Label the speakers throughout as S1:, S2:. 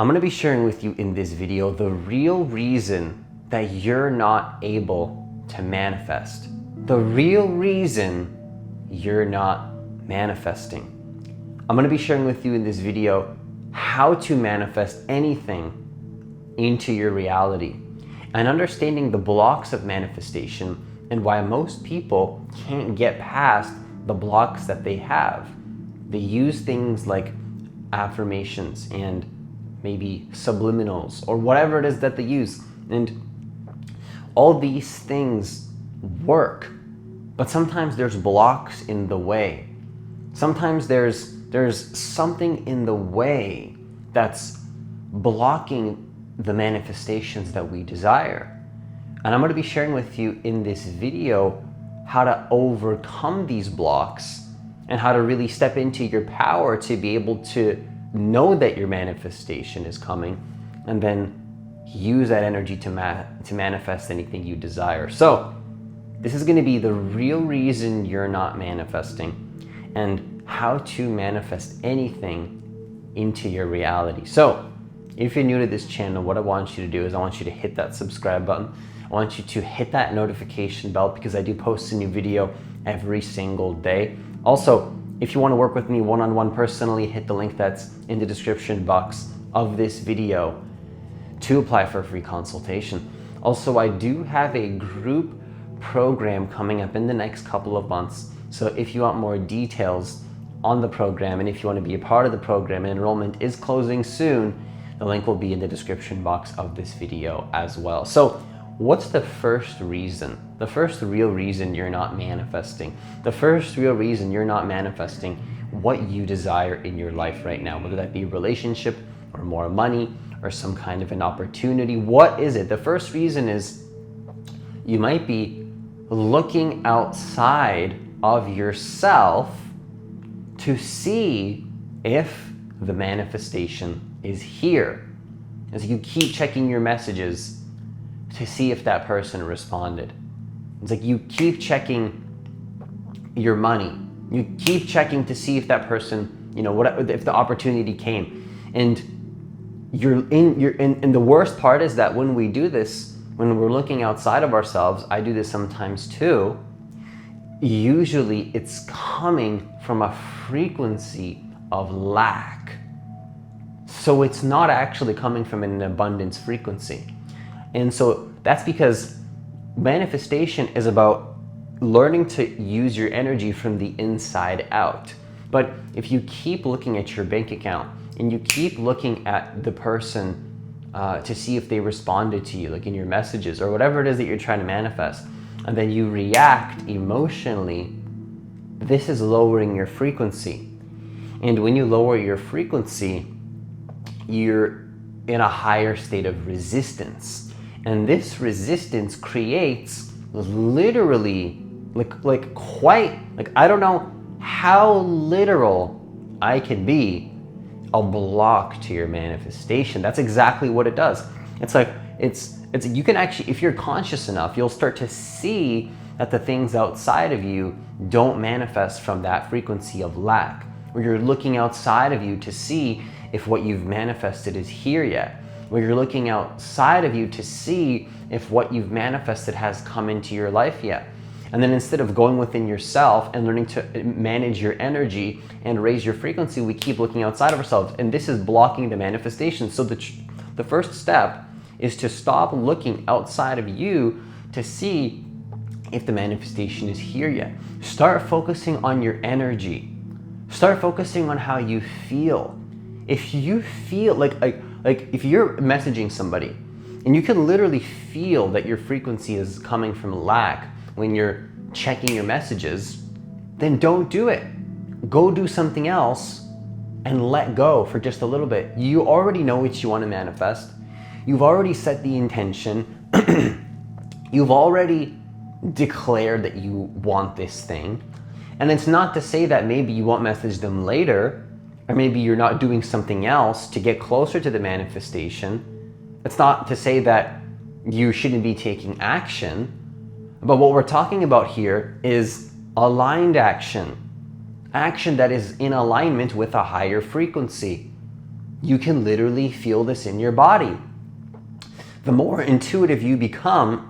S1: I'm going to be sharing with you in this video the real reason that you're not able to manifest. The real reason you're not manifesting. I'm going to be sharing with you in this video how to manifest anything into your reality and understanding the blocks of manifestation and why most people can't get past the blocks that they have. They use things like affirmations and maybe subliminals or whatever it is that they use, and all these things work, but sometimes there's blocks in the way. Sometimes there's something in the way that's blocking the manifestations that we desire. And I'm going to be sharing with you in this video how to overcome these blocks and how to really step into your power to be able to know that your manifestation is coming and then use that energy to manifest anything you desire. So this is going to be the real reason you're not manifesting and how to manifest anything into your reality. So if you're new to this channel, what I want you to do is I want you to hit that subscribe button. I want you to hit that notification bell because I do post a new video every single day. Also, if you want to work with me one-on-one personally, hit the link that's in the description box of this video to apply for a free consultation. Also, I do have a group program coming up in the next couple of months. So if you want more details on the program and if you want to be a part of the program, and enrollment is closing soon, the link will be in the description box of this video as well. So what's the first reason? The first real reason you're not manifesting. The first real reason you're not manifesting what you desire in your life right now, whether that be a relationship or more money or some kind of an opportunity. What is it? The first reason is you might be looking outside of yourself to see if the manifestation is here. As you keep checking your messages to see if that person responded. It's like you keep checking your money. You keep checking to see if that person, if the opportunity came. And and the worst part is that when we do this, when we're looking outside of ourselves, I do this sometimes too, usually it's coming from a frequency of lack. So it's not actually coming from an abundance frequency. And so that's because manifestation is about learning to use your energy from the inside out. But if you keep looking at your bank account and you keep looking at the person to see if they responded to you, like in your messages or whatever it is that you're trying to manifest, and then you react emotionally, this is lowering your frequency. And when you lower your frequency, you're in a higher state of resistance. And this resistance creates literally, I don't know how literal I can be, a block to your manifestation. That's exactly what it does. It's you can actually, if you're conscious enough, you'll start to see that the things outside of you don't manifest from that frequency of lack, where you're looking outside of you to see if what you've manifested is here yet, where you're looking outside of you to see if what you've manifested has come into your life yet. And then instead of going within yourself and learning to manage your energy and raise your frequency, we keep looking outside of ourselves. And this is blocking the manifestation. So the first step is to stop looking outside of you to see if the manifestation is here yet. Start focusing on your energy. Start focusing on how you feel. If you feel like if you're messaging somebody and you can literally feel that your frequency is coming from lack when you're checking your messages, then don't do it. Go do something else and let go for just a little bit. You already know what you want to manifest. You've already set the intention. You've already declared that you want this thing. And it's not to say that maybe you won't message them later, or maybe you're not doing something else to get closer to the manifestation. It's not to say that you shouldn't be taking action. But what we're talking about here is aligned action. Action that is in alignment with a higher frequency. You can literally feel this in your body. The more intuitive you become,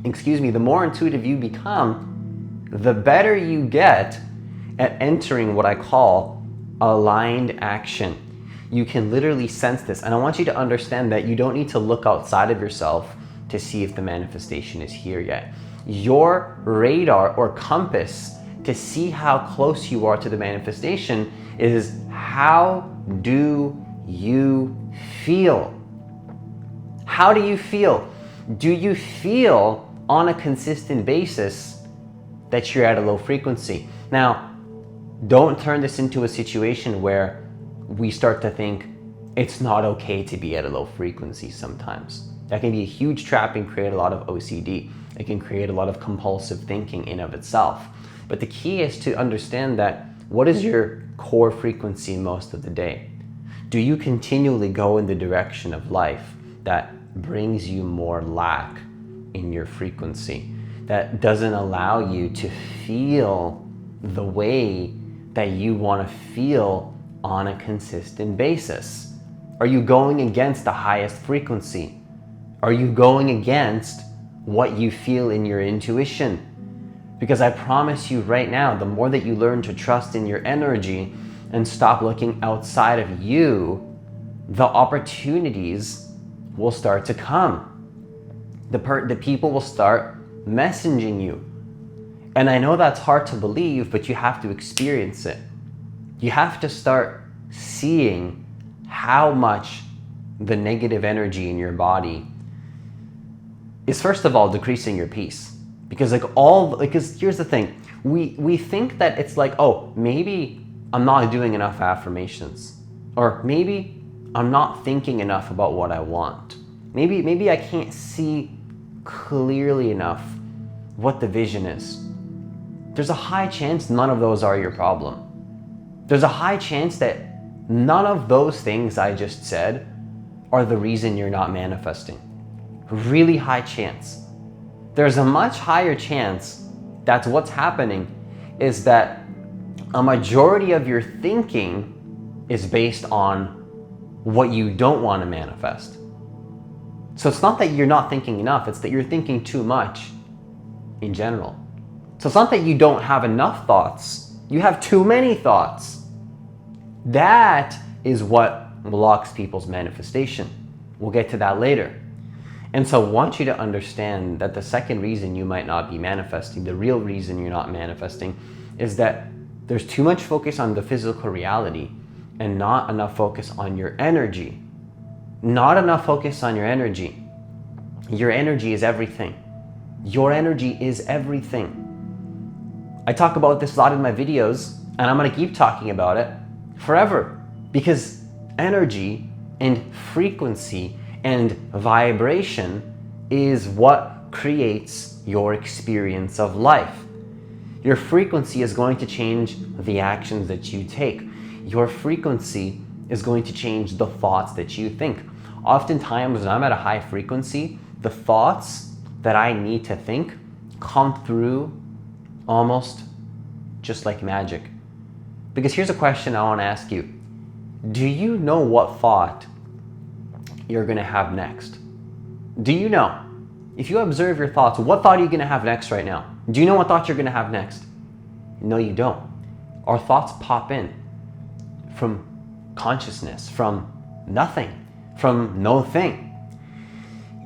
S1: the more intuitive you become, the better you get at entering what I call aligned action. You can literally sense this. And I want you to understand that you don't need to look outside of yourself to see if the manifestation is here yet. Your radar or compass to see how close you are to the manifestation is, how do you feel? How do you feel? Do you feel on a consistent basis that you're at a low frequency? Now, don't turn this into a situation where we start to think it's not okay to be at a low frequency sometimes. That can be a huge trap and create a lot of OCD. It can create a lot of compulsive thinking in of itself. But the key is to understand that, what is your core frequency most of the day? Do you continually go in the direction of life that brings you more lack in your frequency, that doesn't allow you to feel the way that you want to feel on a consistent basis? Are you going against the highest frequency? Are you going against what you feel in your intuition? Because I promise you right now, the more that you learn to trust in your energy and stop looking outside of you, the opportunities will start to come. The people will start messaging you. And I know that's hard to believe, but you have to experience it. You have to start seeing how much the negative energy in your body is, first of all, decreasing your peace. Because here's the thing, we think that it's like, oh, maybe I'm not doing enough affirmations, or maybe I'm not thinking enough about what I want. Maybe I can't see clearly enough what the vision is. There's a high chance none of those are your problem. There's a high chance that none of those things I just said are the reason you're not manifesting. Really high chance. There's a much higher chance that what's happening is that a majority of your thinking is based on what you don't want to manifest. So it's not that you're not thinking enough, it's that you're thinking too much in general. So it's not that you don't have enough thoughts, you have too many thoughts. That is what blocks people's manifestation. We'll get to that later. And so I want you to understand that the second reason you might not be manifesting, the real reason you're not manifesting, is that there's too much focus on the physical reality and not enough focus on your energy. Not enough focus on your energy. Your energy is everything. Your energy is everything. I talk about this a lot in my videos, and I'm going to keep talking about it forever, because energy and frequency and vibration is what creates your experience of life. Your frequency is going to change the actions that you take. Your frequency is going to change the thoughts that you think. Oftentimes, when I'm at a high frequency, the thoughts that I need to think come through almost just like magic. Because here's a question I want to ask you. Do you know what thought you're going to have next? Do you know? If you observe your thoughts, what thought are you going to have next right now? Do you know what thought you're going to have next? No, you don't. Our thoughts pop in from consciousness, from nothing, from no thing.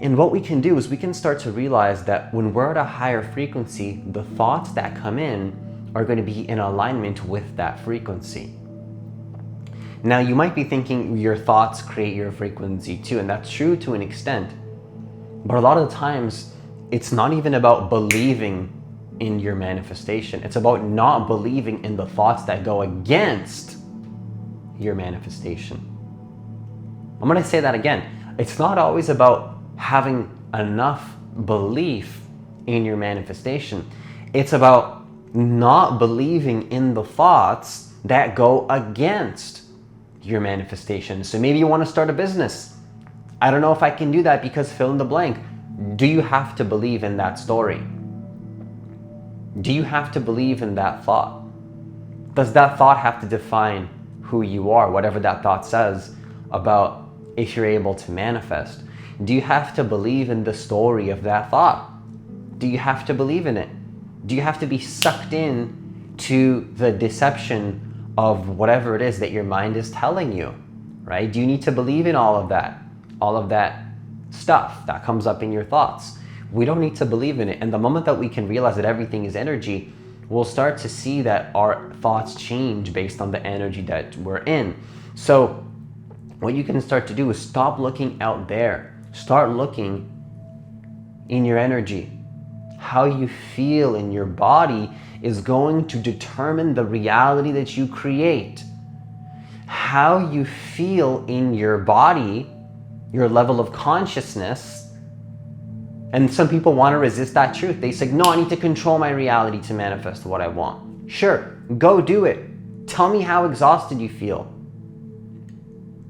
S1: And what we can do is we can start to realize that when we're at a higher frequency, the thoughts that come in are going to be in alignment with that frequency. Now, you might be thinking your thoughts create your frequency too, and that's true to an extent. But a lot of the times, it's not even about believing in your manifestation. It's about not believing in the thoughts that go against your manifestation. I'm going to say that again. It's not always about having enough belief in your manifestation. It's about not believing in the thoughts that go against your manifestation. So maybe you want to start a business. I don't know if I can do that because fill in the blank. Do you have to believe in that story? Do you have to believe in that thought? Does that thought have to define who you are, whatever that thought says about if you're able to manifest, do you have to believe in the story of that thought? Do you have to believe in it? Do you have to be sucked in to the deception of whatever it is that your mind is telling you, right? Do you need to believe in all of that stuff that comes up in your thoughts? We don't need to believe in it. And the moment that we can realize that everything is energy, we'll start to see that our thoughts change based on the energy that we're in. So what you can start to do is stop looking out there. Start looking in your energy. How you feel in your body is going to determine the reality that you create. How you feel in your body, your level of consciousness, and some people want to resist that truth. They say, no, I need to control my reality to manifest what I want. Sure, go do it. Tell me how exhausted you feel.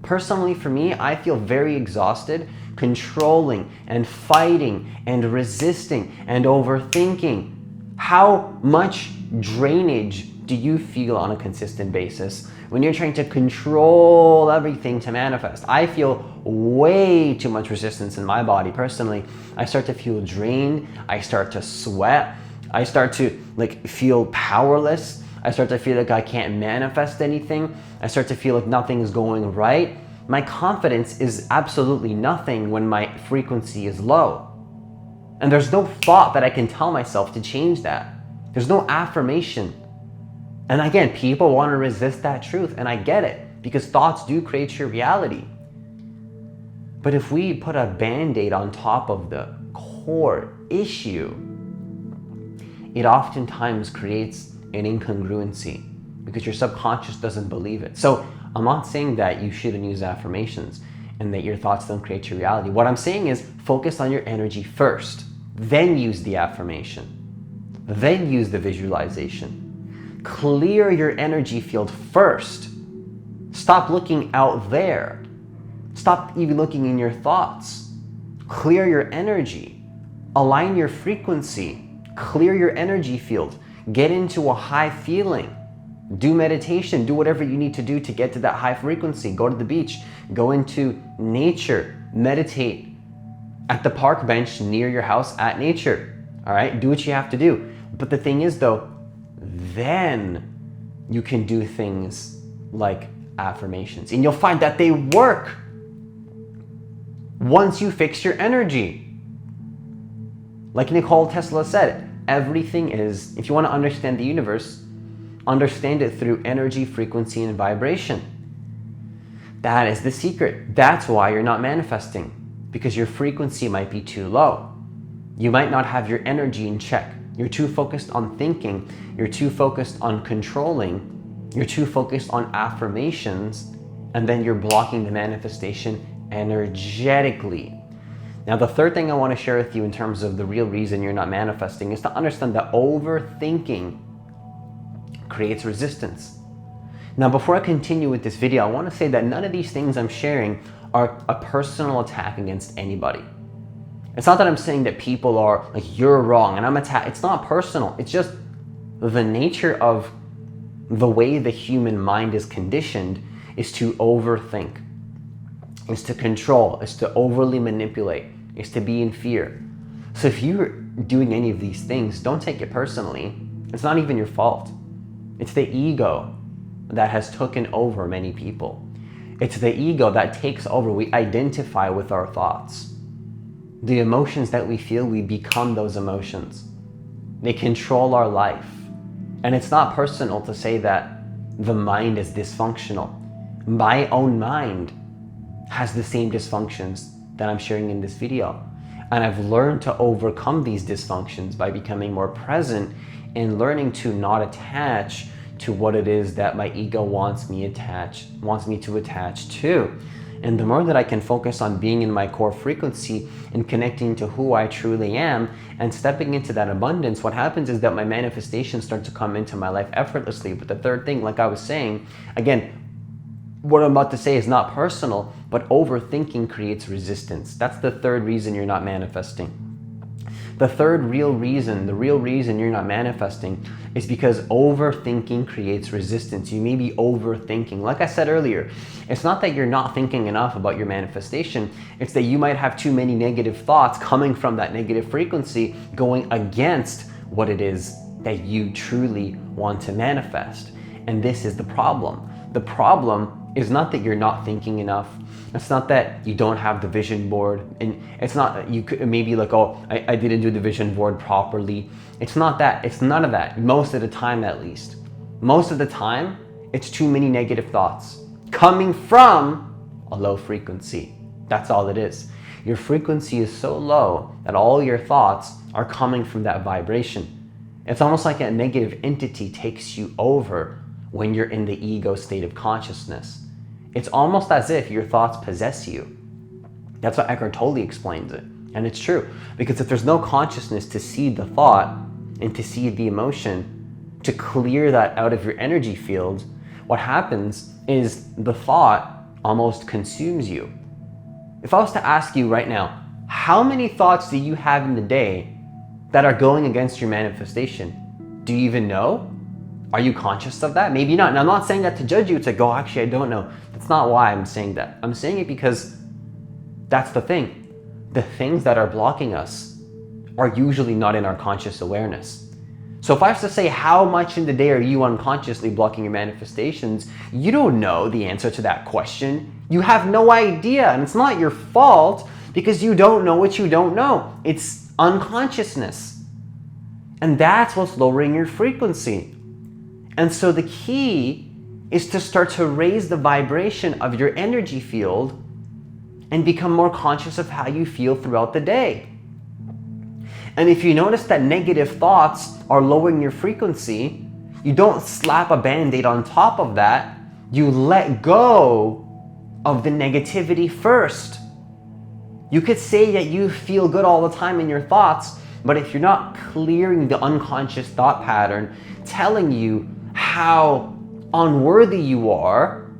S1: Personally, for me, I feel very exhausted controlling and fighting and resisting and overthinking. How much drainage do you feel on a consistent basis when you're trying to control everything to manifest? I feel way too much resistance in my body personally. I start to feel drained. I start to sweat. I start to feel powerless. I start to feel like I can't manifest anything. I start to feel like nothing is going right. My confidence is absolutely nothing when my frequency is low. And there's no thought that I can tell myself to change that. There's no affirmation. And again, people want to resist that truth, and I get it, because thoughts do create your reality. But if we put a band-aid on top of the core issue, it oftentimes creates an incongruency because your subconscious doesn't believe it. So I'm not saying that you shouldn't use affirmations and that your thoughts don't create your reality. What I'm saying is focus on your energy first, then use the affirmation, then use the visualization. Clear your energy field first. Stop looking out there. Stop even looking in your thoughts. Clear your energy. Align your frequency. Clear your energy field. Get into a high feeling. Do meditation. Do whatever you need to do to get to that high frequency. Go to the beach. Go into nature. Meditate at the park bench near your house at nature. All right? Do what you have to do. But the thing is though, then you can do things like affirmations, and you'll find that they work once you fix your energy. Like Nikola Tesla said, everything is, if you want to understand the universe, understand it through energy, frequency, and vibration. That is the secret. That's why you're not manifesting, because your frequency might be too low. You might not have your energy in check. You're too focused on thinking. You're too focused on controlling. You're too focused on affirmations, and then you're blocking the manifestation energetically. Now, the third thing I want to share with you in terms of the real reason you're not manifesting is to understand that overthinking creates resistance. Now, before I continue with this video, I want to say that none of these things I'm sharing are a personal attack against anybody. It's not that I'm saying that people are like, you're wrong and I'm attacked. It's not personal. It's just the nature of the way the human mind is conditioned is to overthink, is to control, is to overly manipulate, is to be in fear. So if you're doing any of these things, don't take it personally. It's not even your fault. It's the ego that has taken over many people. It's the ego that takes over. We identify with our thoughts. The emotions that we feel, we become those emotions. They control our life. And it's not personal to say that the mind is dysfunctional. My own mind has the same dysfunctions that I'm sharing in this video. And I've learned to overcome these dysfunctions by becoming more present and learning to not attach to what it is that my ego wants me to attach to. And the more that I can focus on being in my core frequency and connecting to who I truly am and stepping into that abundance, what happens is that my manifestations start to come into my life effortlessly. But the third thing, like I was saying, again, what I'm about to say is not personal, but overthinking creates resistance. That's the third reason you're not manifesting. The third real reason, the real reason you're not manifesting is because overthinking creates resistance. You may be overthinking. Like I said earlier, it's not that you're not thinking enough about your manifestation. It's that you might have too many negative thoughts coming from that negative frequency going against what it is that you truly want to manifest. And this is the problem. The problem is not that you're not thinking enough. It's not that you don't have the vision board, and it's not that you could maybe like, oh, I didn't do the vision board properly. It's not that. It's none of that. Most of the time, at least. Most of the time, it's too many negative thoughts coming from a low frequency. That's all it is. Your frequency is so low that all your thoughts are coming from that vibration. It's almost like a negative entity takes you over when you're in the ego state of consciousness. It's almost as if your thoughts possess you. That's what Eckhart Tolle explains it. And it's true, because if there's no consciousness to see the thought and to see the emotion, to clear that out of your energy field, what happens is the thought almost consumes you. If I was to ask you right now, how many thoughts do you have in the day that are going against your manifestation? Do you even know? Are you conscious of that? Maybe not. And I'm not saying that to judge you. It's like, oh, actually, I don't know. That's not why I'm saying that. I'm saying it because that's the thing. The things that are blocking us are usually not in our conscious awareness. So if I was to say, how much in the day are you unconsciously blocking your manifestations? You don't know the answer to that question. You have no idea. And it's not your fault because you don't know what you don't know. It's unconsciousness. And that's what's lowering your frequency. And so the key is to start to raise the vibration of your energy field and become more conscious of how you feel throughout the day. And if you notice that negative thoughts are lowering your frequency, you don't slap a band-aid on top of that. You let go of the negativity first. You could say that you feel good all the time in your thoughts, but if you're not clearing the unconscious thought pattern, telling you how unworthy you are,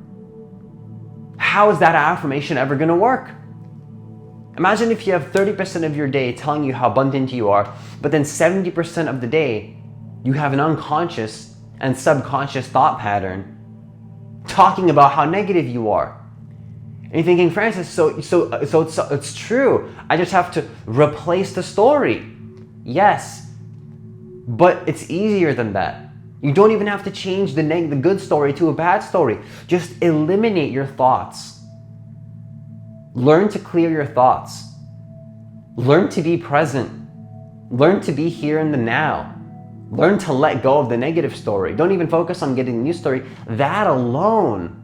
S1: how is that affirmation ever going to work? Imagine if you have 30% of your day telling you how abundant you are, but then 70% of the day you have an unconscious and subconscious thought pattern talking about how negative you are. And you're thinking, Francis, so it's true. I just have to replace the story. Yes, but it's easier than that. You don't even have to change the good story to a bad story. Just eliminate your thoughts. Learn to clear your thoughts. Learn to be present. Learn to be here in the now. Learn to let go of the negative story. Don't even focus on getting the new story. That alone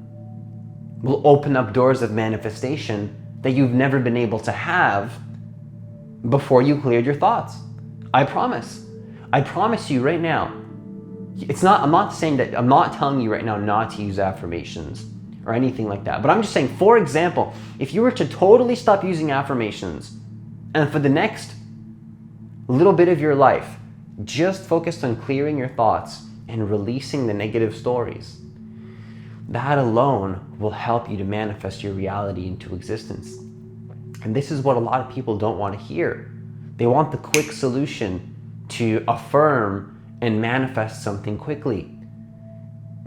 S1: will open up doors of manifestation that you've never been able to have before you cleared your thoughts. I promise. I promise you right now. I'm not telling you right now not to use affirmations or anything like that. But I'm just saying, for example, if you were to totally stop using affirmations and for the next little bit of your life, just focused on clearing your thoughts and releasing the negative stories, that alone will help you to manifest your reality into existence. And this is what a lot of people don't want to hear. They want the quick solution to affirm and manifest something quickly.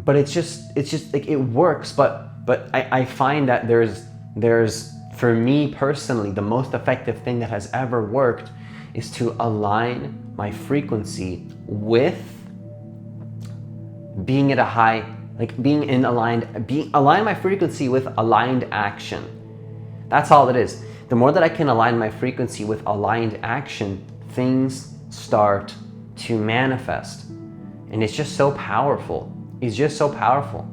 S1: But it's just like it works, but I find that there's for me personally, the most effective thing that has ever worked is to align my frequency with being at a high, align my frequency with aligned action. That's all it is. The more that I can align my frequency with aligned action, things start to manifest. And it's just so powerful. It's just so powerful.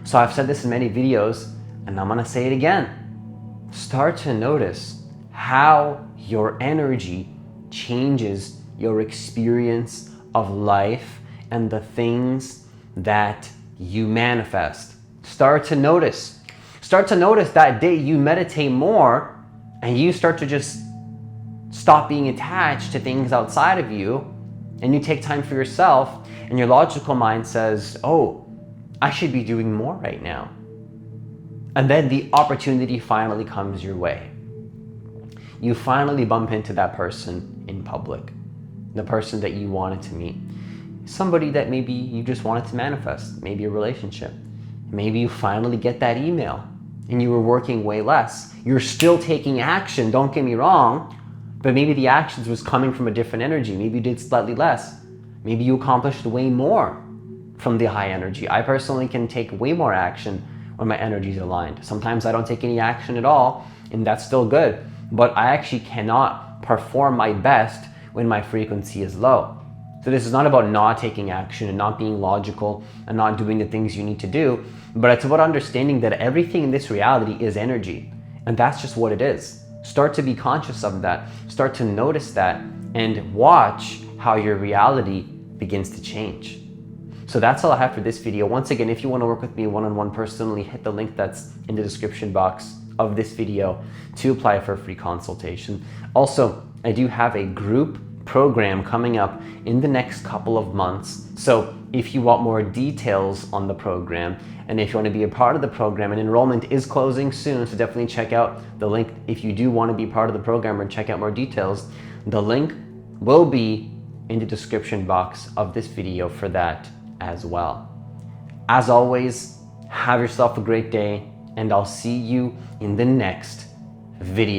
S1: So I've said this in many videos, and I'm gonna say it again. Start to notice how your energy changes your experience of life and the things that you manifest. Start to notice. Start to notice that day you meditate more and you start to just stop being attached to things outside of you, and you take time for yourself, and your logical mind says, oh, I should be doing more right now. And then the opportunity finally comes your way. You finally bump into that person in public. the person that you wanted to meet. Somebody that maybe you just wanted to manifest, maybe a relationship. Maybe you finally get that email and you were working way less. You're still taking action, don't get me wrong, but maybe the actions was coming from a different energy. Maybe you did slightly less. Maybe you accomplished way more from the high energy. I personally can take way more action when my energy is aligned. Sometimes I don't take any action at all, and that's still good. But I actually cannot perform my best when my frequency is low. So this is not about not taking action and not being logical and not doing the things you need to do, but it's about understanding that everything in this reality is energy. And that's just what it is. Start to be conscious of that. Start to notice that and watch how your reality begins to change. So that's all I have for this video. Once again, if you want to work with me one-on-one personally, hit the link that's in the description box of this video to apply for a free consultation. Also, I do have a group program coming up in the next couple of months. So if you want more details on the program, and if you want to be a part of the program, and enrollment is closing soon, so definitely check out the link if you do want to be part of the program or check out more details. The link will be in the description box of this video for that as well. As always, have yourself a great day, and I'll see you in the next video.